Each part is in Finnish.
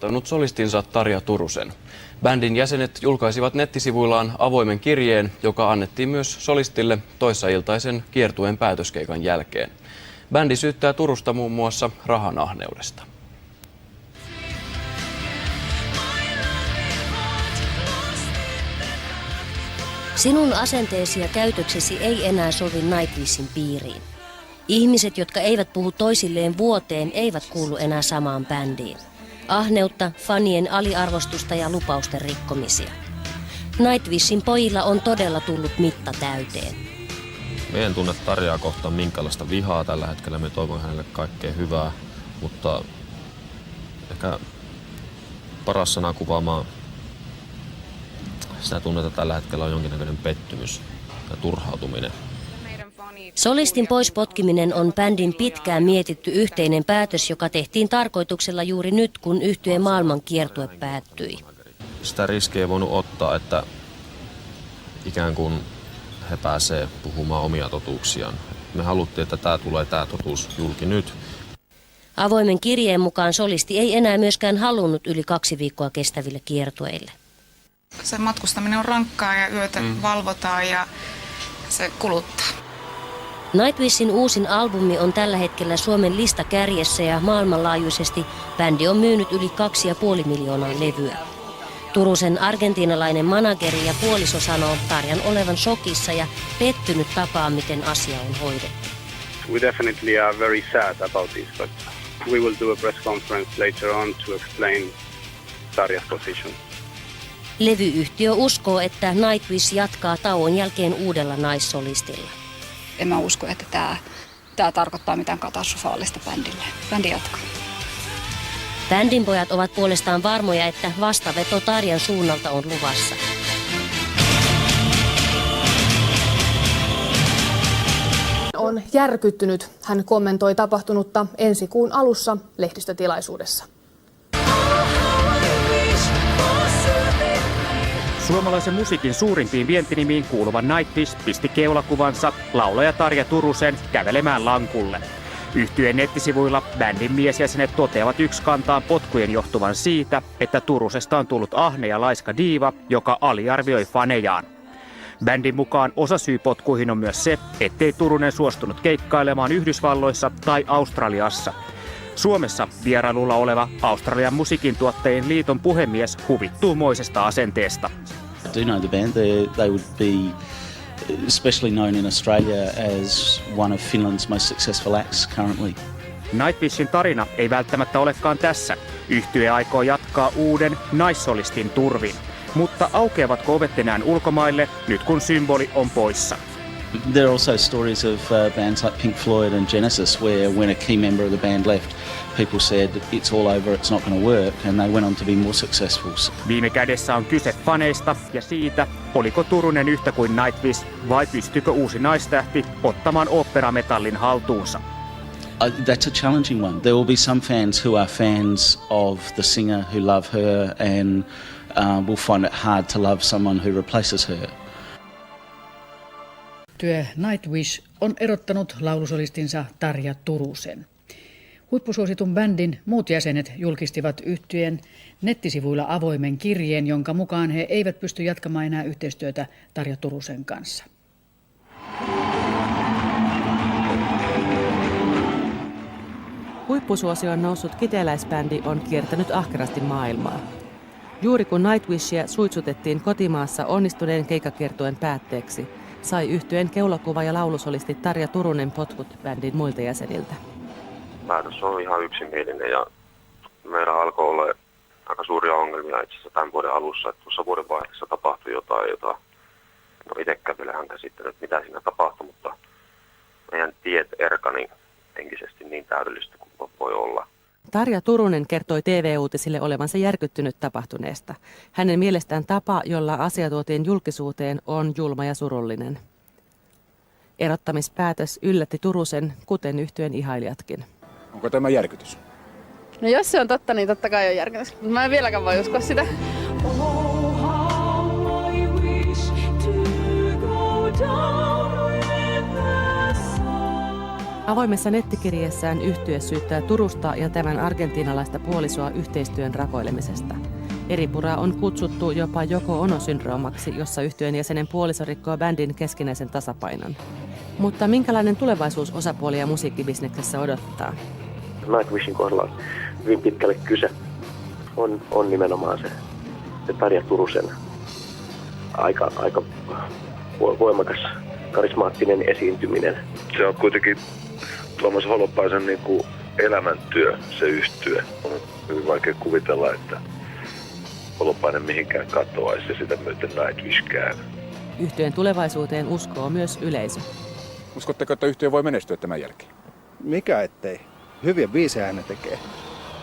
unohtanut solistinsa Tarja Turusen. Bändin jäsenet julkaisivat nettisivuillaan avoimen kirjeen, joka annettiin myös solistille toissailtaisen kiertueen päätöskeikan jälkeen. Bändi syyttää Turusta muun muassa rahanahneudesta. Sinun asenteesi ja käytöksesi ei enää sovi Nightwishin piiriin. Ihmiset, jotka eivät puhu toisilleen vuoteen, eivät kuulu enää samaan bändiin. Ahneutta, fanien aliarvostusta ja lupausten rikkomisia. Nightwishin pojilla on todella tullut mitta täyteen. Me en tunne Tarjaa kohtaan minkälaista vihaa tällä hetkellä. Me toivon hänelle kaikkea hyvää, mutta ehkä paras sana kuvaamaan sitä tunnetta tällä hetkellä on jonkinnäköinen pettymys ja turhautuminen. Solistin pois potkiminen on bändin pitkään mietitty yhteinen päätös, joka tehtiin tarkoituksella juuri nyt, kun yhtyeen maailmankiertue päättyi. Sitä riskiä ei voinut ottaa, että ikään kuin he pääsee puhumaan omia totuuksiaan. Me haluttiin, että tämä totuus julki nyt. Avoimen kirjeen mukaan solisti ei enää myöskään halunnut yli 2 viikkoa kestäville kiertueille. Se matkustaminen on rankkaa ja yötä valvotaan ja se kuluttaa. Nightwishin uusin albumi on tällä hetkellä Suomen listakärjessä ja maailmanlaajuisesti bändi on myynyt yli 2,5 miljoonaa levyä. Turusen argentiinalainen manageri ja puoliso sanoo Tarjan olevan shokissa ja pettynyt tapaan, miten asia on hoidettu. We definitely are very sad about this, but we will do a press conference later on to explain Tarja's position. Levyyhtiö uskoo, että Nightwish jatkaa tauon jälkeen uudella naissolistilla. En mä usko, että tämä tarkoittaa mitään katastrofaalista bändille. Bändi jatkaa. Bändin pojat ovat puolestaan varmoja, että vastaveto Tarjan suunnalta on luvassa. On järkyttynyt. Hän kommentoi tapahtunutta ensi kuun alussa lehdistötilaisuudessa. Suomalaisen musiikin suurimpiin vientinimiin kuuluva Nightwish pisti keulakuvansa laulaja Tarja Turusen kävelemään lankulle. Yhtyeen nettisivuilla bändin miesjäsenet toteavat yksikantaan potkujen johtuvan siitä, että Turusesta on tullut ahne ja laiska diiva, joka aliarvioi fanejaan. Bändin mukaan osasyy potkuihin on myös se, ettei Turunen suostunut keikkailemaan Yhdysvalloissa tai Australiassa. Suomessa vierailulla oleva Australian musiikin tuottajien liiton puhemies huvittuu moisesta asenteesta. I do know the band. They would be especially known in Australia as one of Finland's most successful acts currently. Nightwishin tarina ei välttämättä olekaan tässä. Yhtye aikoo jatkaa uuden naissolistin turvin. Mutta aukeavatko ovet enää ulkomaille nyt kun symboli on poissa? There are also stories of bands like Pink Floyd and Genesis where when a key member of the band left, people said it's all over, it's not going to work, and they went on to be more successful. Viime kädessä on kyse faneista ja siitä, oliko Turunen yhtä kuin Nightwish vai pystyykö uusi naistähti ottamaan oopperametallin haltuunsa. That's a challenging one. There will be some fans who are fans of the singer who love her and will find it hard to love someone who replaces her. Yhtye Nightwish on erottanut laulusolistinsa Tarja Turusen. Huippusuositun bändin muut jäsenet julkistivat yhtyeen nettisivuilla avoimen kirjeen, jonka mukaan he eivät pysty jatkamaan enää yhteistyötä Tarja Turusen kanssa. Huippusuosioon noussut kiteeläisbändi on kiertänyt ahkerasti maailmaa. Juuri kun Nightwishia suitsutettiin kotimaassa onnistuneen keikkakiertueen päätteeksi, sai yhtyeen keulakuva ja laulusolisti Tarja Turunen potkut bändin muilta jäseniltä. Päätös on ihan yksimielinen ja meillä alkoi olla aika suuria ongelmia itse asiassa tämän vuoden alussa. Että tuossa vuodenvaihteessa tapahtui jotain, jota itsekään vielä hän käsittänyt, mitä siinä tapahtui, mutta meidän tiet erkani henkisesti niin täydellistä kuin voi olla. Tarja Turunen kertoi TV-uutisille olevansa järkyttynyt tapahtuneesta. Hänen mielestään tapa, jolla asia tuotiin julkisuuteen, on julma ja surullinen. Erottamispäätös yllätti Turusen, kuten yhtyeen ihailijatkin. Onko tämä järkytys? No jos se on totta, niin totta kai on järkytys. Mä en vieläkään voi uskoa sitä. Avoimessa nettikirjeessään yhtye syyttää Turusta ja tämän argentiinalaista puolisoa yhteistyön rakoilemisesta. Eripuraa on kutsuttu jopa Yoko Ono-syndroomaksi, jossa yhtyeen jäsenen puoliso rikkoo bändin keskinäisen tasapainon. Mutta minkälainen tulevaisuus osapuolia musiikkibisneksessä odottaa? Nightwishin kohdalla hyvin pitkälle kyse on nimenomaan se Tarja Turusen aika voimakas, karismaattinen esiintyminen. Se on kuitenkin Tuomas Holopaisen niin kuin elämäntyö, se yhtye. On hyvin vaikea kuvitella, että Holopainen mihinkään katoaisi ja sitä myöten Nightwishkään. Yhtyeen tulevaisuuteen uskoo myös yleisö. Uskotteko, että yhtye voi menestyä tämän jälkeen? Mikä ettei. Hyviä biisejä hän tekee.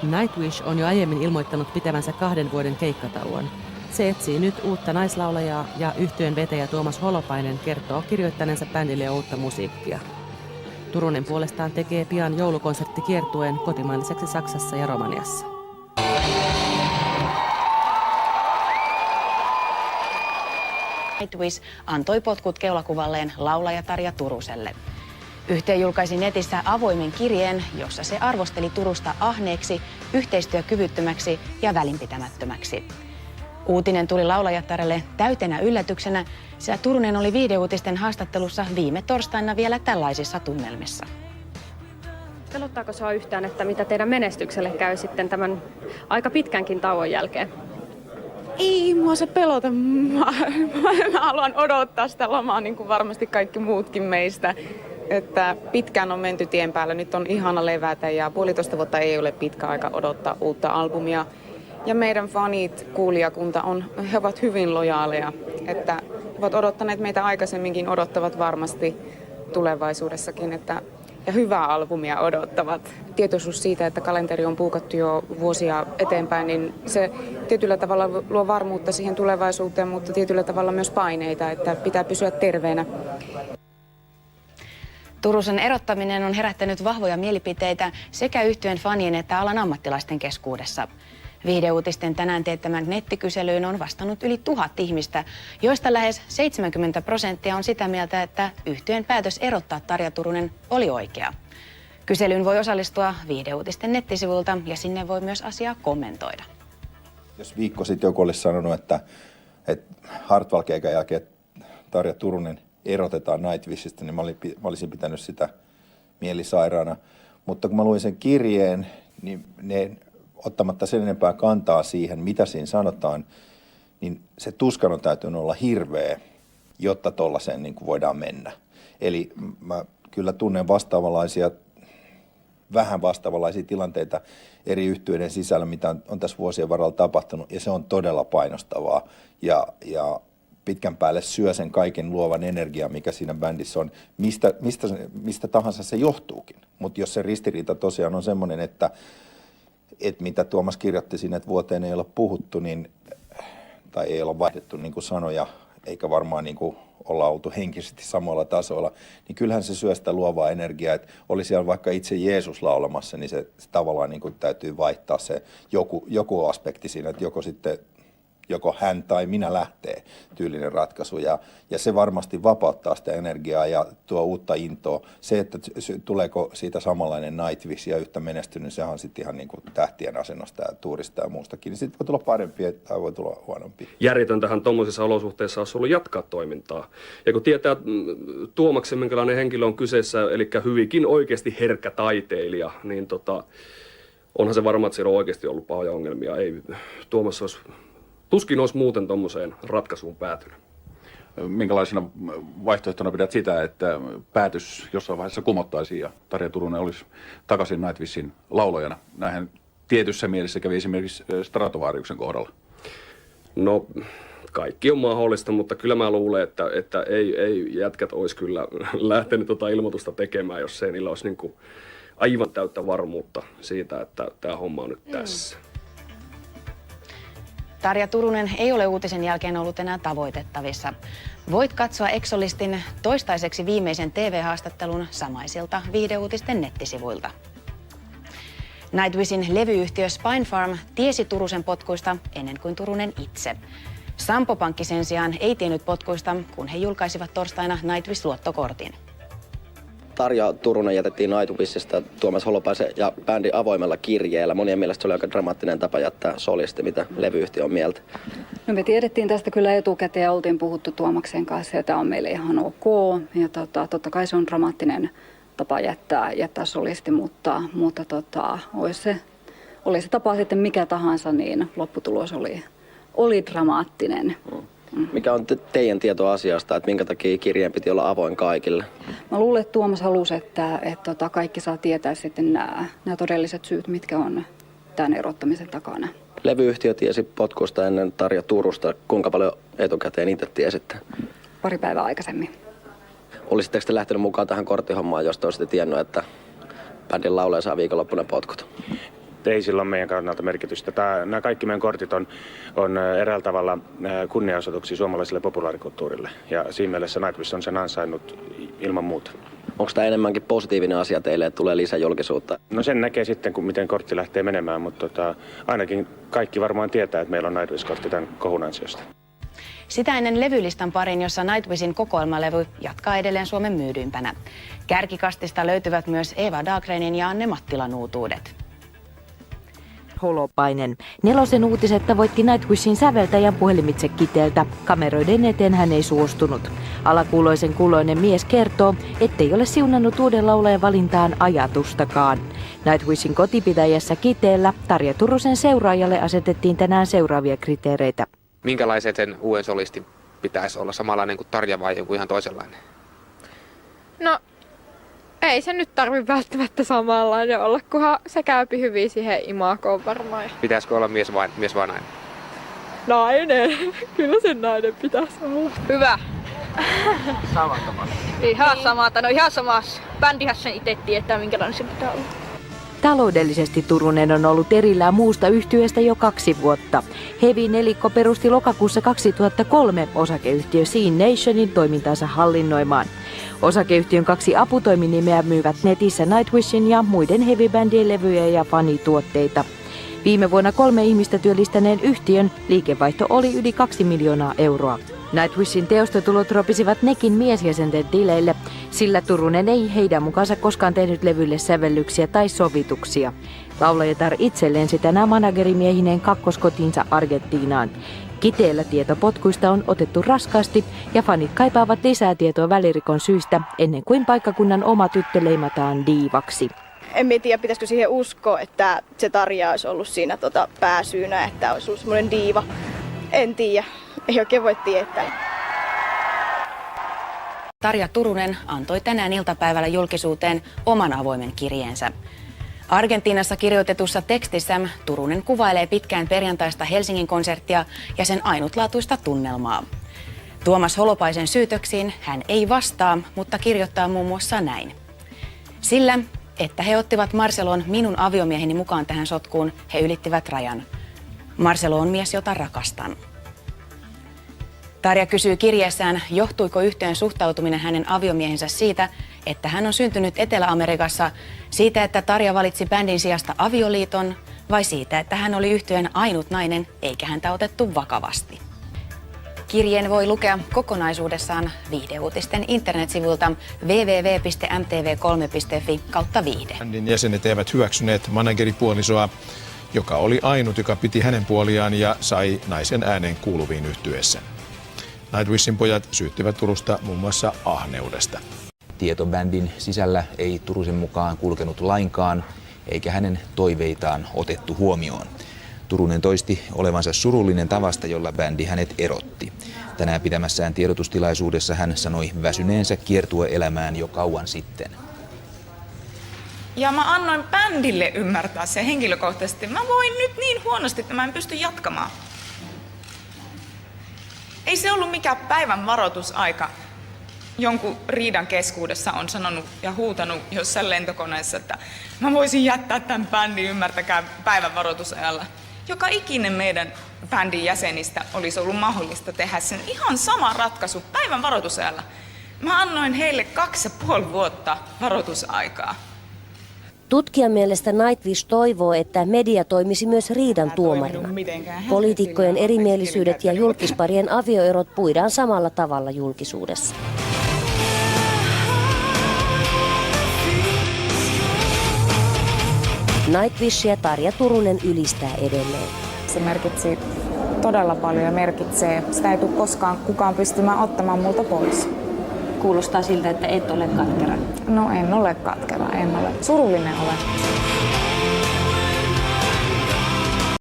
Nightwish on jo aiemmin ilmoittanut pitävänsä 2 vuoden keikkatauon. Se etsii nyt uutta naislaulajaa ja yhtyeen vetäjä Tuomas Holopainen kertoo kirjoittaneensa bändille uutta musiikkia. Turunen puolestaan tekee pian joulukonserttikiertueen kotimaan lisäksi Saksassa ja Romaniassa. Nightwish antoi potkut keulakuvalleen laulaja Tarja Turuselle. Yhtye julkaisi netissä avoimen kirjeen, jossa se arvosteli Turusta ahneeksi, yhteistyökyvyttömäksi ja välinpitämättömäksi. Uutinen tuli laulajattarelle täytenä yllätyksenä, sillä Turunen oli Viihde-uutisten haastattelussa viime torstaina vielä tällaisissa tunnelmissa. Pelottaako sinua yhtään, että mitä teidän menestykselle käy sitten tämän aika pitkänkin tauon jälkeen? Ei mua se pelota. Mä haluan odottaa sitä lomaa niin kuin varmasti kaikki muutkin meistä. Että pitkään on menty tien päällä, nyt on ihana levätä ja 1,5 vuotta ei ole pitkä aika odottaa uutta albumia. Ja meidän fanit, kuulijakunta, he ovat hyvin lojaaleja, että ovat odottaneet meitä aikaisemminkin, odottavat varmasti tulevaisuudessakin, ja hyvää albumia odottavat. Tietoisuus siitä, että kalenteri on puukattu jo vuosia eteenpäin, niin se tietyllä tavalla luo varmuutta siihen tulevaisuuteen, mutta tietyllä tavalla myös paineita, että pitää pysyä terveenä. Turusen erottaminen on herättänyt vahvoja mielipiteitä sekä yhtyeen fanien että alan ammattilaisten keskuudessa. Viihde-uutisten tänään teettämään nettikyselyyn on vastannut yli 1000 ihmistä, joista lähes 70% on sitä mieltä, että yhtyeen päätös erottaa Tarja Turunen oli oikea. Kyselyyn voi osallistua Viihde-uutisten nettisivuilta ja sinne voi myös asiaa kommentoida. Jos viikko sitten joku olisi sanonut, että Hartwall-keikan jälkeen Tarja Turunen erotetaan Nightwishista, niin mä olisin pitänyt sitä mielisairaana. Mutta kun mä luin sen kirjeen, niin ne ottamatta sen enempää kantaa siihen, mitä siinä sanotaan, niin se tuskan on täytynyt olla hirveä, jotta tollaiseen niin kuin voidaan mennä. Eli mä kyllä tunnen vähän vastaavanlaisia tilanteita eri yhtyeiden sisällä, mitä on tässä vuosien varrella tapahtunut, ja se on todella painostavaa. Ja pitkän päälle syö sen kaiken luovan energian, mikä siinä bändissä on, mistä tahansa se johtuukin. Mutta jos se ristiriita tosiaan on semmoinen, että mitä Tuomas kirjoitti siinä, että vuoteen ei olla puhuttu, tai ei olla vaihdettu niin kuin sanoja, eikä varmaan niin kuin olla oltu henkisesti samalla tasolla, niin kyllähän se syö sitä luovaa energiaa, että oli siellä vaikka itse Jeesus laulamassa, niin se tavallaan niin kuin täytyy vaihtaa se joku aspekti siinä, että joko hän tai minä lähtee tyylinen ratkaisu. Ja se varmasti vapauttaa sitä energiaa ja tuo uutta intoa. Se, että tuleeko siitä samanlainen Nightwish ja yhtä menestynyt, niin sehän on sitten ihan niin kuin tähtien asennosta ja tuurista ja muustakin. Niin sitten voi tulla parempi tai voi tulla huonompi. Järjetöntähän tuommoisissa olosuhteissa olisi ollut jatkaa toimintaa. Ja kun tietää Tuomaksen, minkälainen henkilö on kyseessä, eli hyvinkin oikeasti herkkä taiteilija, niin onhan se varma, että siellä on oikeasti ollut pahoja ongelmia. Ei Tuomas olisi... Tuskin olisi muuten tuommoiseen ratkaisuun päätynyt. Minkälaisena vaihtoehtona pidät sitä, että päätös jossain vaiheessa kumottaisiin ja Tarja Turunen olisi takaisin Nightwishin laulajana? Näinhän tietyssä mielessä kävi esimerkiksi Stratovariuksen kohdalla. No, kaikki on mahdollista, mutta kyllä mä luulen, että ei jätkät olisi kyllä lähtenyt ilmoitusta tekemään, jos ei niillä olisi niin kuin aivan täyttä varmuutta siitä, että tämä homma on nyt tässä. Tarja Turunen ei ole uutisen jälkeen ollut enää tavoitettavissa. Voit katsoa Exolistin toistaiseksi viimeisen TV-haastattelun samaisilta Viihde-uutisten nettisivuilta. Nightwishin levyyhtiö Spinefarm tiesi Turusen potkuista ennen kuin Turunen itse. Sampo Pankki sen sijaan ei tiennyt potkuista, kun he julkaisivat torstaina Nightwish-luottokortin. Tarja Turunen jätettiin Nightwishista Tuomas Holopaisen ja bändin avoimella kirjeellä. Monien mielestä se oli aika dramaattinen tapa jättää solisti. Mitä levyyhtiö on mieltä? No me tiedettiin tästä kyllä etukäteen ja oltiin puhuttu Tuomaksen kanssa ja tämä on meille ihan ok. Ja totta kai se on dramaattinen tapa jättää solisti, mutta oli se tapa sitten mikä tahansa, niin lopputulos oli dramaattinen. Mikä on teidän tieto asiasta, että minkä takia kirjeen piti olla avoin kaikille? Mä luulen, että Tuomas halusi, että kaikki saa tietää sitten nämä todelliset syyt, mitkä on tämän erottamisen takana. Levyyhtiö tiesi potkusta ennen Tarja Turusta. Kuinka paljon etukäteen itse tiesitte? Pari päivää aikaisemmin. Olisitteko te lähtenyt mukaan tähän korttihommaan, jos te olisitte tiennyt, että bändin laulaja saa viikonloppuna potkut? Ei sillä ole meidän kannalta merkitystä. Nämä kaikki meidän kortit on eräällä tavalla kunniaosoituksia suomalaiselle populaarikulttuurille. Ja siinä mielessä Nightwish on sen ansainnut ilman muuta. Onko tämä enemmänkin positiivinen asia teille, että tulee lisää julkisuutta? No sen näkee sitten, miten kortti lähtee menemään, mutta ainakin kaikki varmaan tietää, että meillä on Nightwish-kortti tämän kohun ansiosta. Sitä ennen levylistan parin, jossa Nightwishin kokoelmalevy jatkaa edelleen Suomen myydyimpänä. Kärkikastista löytyvät myös Eva Dahlgrenin ja Anne Mattilan uutuudet. Holopainen. 4 uutiset tavoitti Nightwishin säveltäjän puhelimitse Kiteeltä. Kameroiden eteen hän ei suostunut. Alakuuloisen kuuloinen mies kertoo, ettei ole siunannut uuden laulajan valintaan ajatustakaan. Nightwishin kotipitäjässä Kiteellä Tarja Turusen seuraajalle asetettiin tänään seuraavia kriteereitä. Minkälaisen sen uuden solistin pitäisi olla? Samanlainen kuin Tarja vai joku ihan toisenlainen? No, ei se nyt tarvitse välttämättä samanlainen olla, kunhan se käypi hyvin siihen imagoon varmaan. Pitäisikö olla mies vai nainen? Nainen. Kyllä sen nainen pitäisi olla. Hyvä. Samantamassa. Ihan samata. No ihan samassa. Bändihän sen itse tietää, minkälainen se pitää olla. Taloudellisesti Turunen on ollut erillään muusta yhtyeestä jo 2 vuotta. Heavy-nelikko perusti lokakuussa 2003 osakeyhtiö Scene Nationin toimintansa hallinnoimaan. Osakeyhtiön 2 aputoiminimeä myyvät netissä Nightwishin ja muiden heavy-bändien levyjä ja fanituotteita. Viime vuonna 3 ihmistä työllistäneen yhtiön liikevaihto oli yli 2 miljoonaa euroa. Nightwishin teostotulot ropisivat nekin miesjäsenten tileille, sillä Turunen ei heidän mukaansa koskaan tehnyt levylle sävellyksiä tai sovituksia. Laulajatar itse lensi tänään managerimiehineen kakkoskotiinsa Argentiinaan. Kiteellä tieto potkuista on otettu raskaasti ja fanit kaipaavat lisää tietoa välirikon syistä ennen kuin paikkakunnan oma tyttö leimataan diivaksi. En tiedä, pitäisikö siihen uskoa, että se Tarja olisi ollut siinä pääsyynä, että olisi ollut semmoinen diiva. En tiedä. Ei oikein voi tietää. Tarja Turunen antoi tänään iltapäivällä julkisuuteen oman avoimen kirjeensä. Argentiinassa kirjoitetussa tekstissä Turunen kuvailee pitkään perjantaista Helsingin konserttia ja sen ainutlaatuista tunnelmaa. Tuomas Holopaisen syytöksiin hän ei vastaa, mutta kirjoittaa muun muassa näin. Sillä, että he ottivat Marcelon minun aviomieheni mukaan tähän sotkuun, he ylittivät rajan. Marcelo on mies, jota rakastan. Tarja kysyy kirjeessään, johtuiko yhtyeen suhtautuminen hänen aviomiehensä siitä, että hän on syntynyt Etelä-Amerikassa, siitä, että Tarja valitsi bändin sijasta avioliiton, vai siitä, että hän oli yhtyeen ainut nainen, eikä häntä otettu vakavasti. Kirjeen voi lukea kokonaisuudessaan Viihdeuutisten internetsivulta www.mtv3.fi/viihde. Bändin jäsenet eivät hyväksyneet manageripuolisoa, joka oli ainut, joka piti hänen puoliaan ja sai naisen äänen kuuluviin yhtyeessä. Nightwishin pojat syyttivät Turusta muun muassa ahneudesta. Tieto bändin sisällä ei Turusen mukaan kulkenut lainkaan, eikä hänen toiveitaan otettu huomioon. Turunen toisti olevansa surullinen tavasta, jolla bändi hänet erotti. Tänään pitämässään tiedotustilaisuudessa hän sanoi väsyneensä kiertueelämään jo kauan sitten. Ja mä annoin bändille ymmärtää sen henkilökohtaisesti. Mä voin nyt niin huonosti, että mä en pysty jatkamaan. Ei se ollut mikään päivän varoitusaika. Jonkun riidan keskuudessa on sanonut ja huutanut jossain lentokoneessa, että mä voisin jättää tämän bändin, ymmärtäkää, päivän varoitusajalla. Joka ikinen meidän bändin jäsenistä olisi ollut mahdollista tehdä sen ihan sama ratkaisu päivän varoitusajalla. Mä annoin heille 2,5 vuotta varoitusaikaa. Tutkijan mielestä Nightwish toivoo, että media toimisi myös riidan tuomarina. Poliitikkojen erimielisyydet ja julkisparien avioerot puidaan samalla tavalla julkisuudessa. Nightwishia Tarja Turunen ylistää edelleen. Se merkitsi todella paljon ja merkitsee. Sitä ei tule koskaan kukaan pystymään ottamaan multa pois. Kuulostaa siltä, että et ole katkera. No en ole katkera, en ole. Surullinen olen.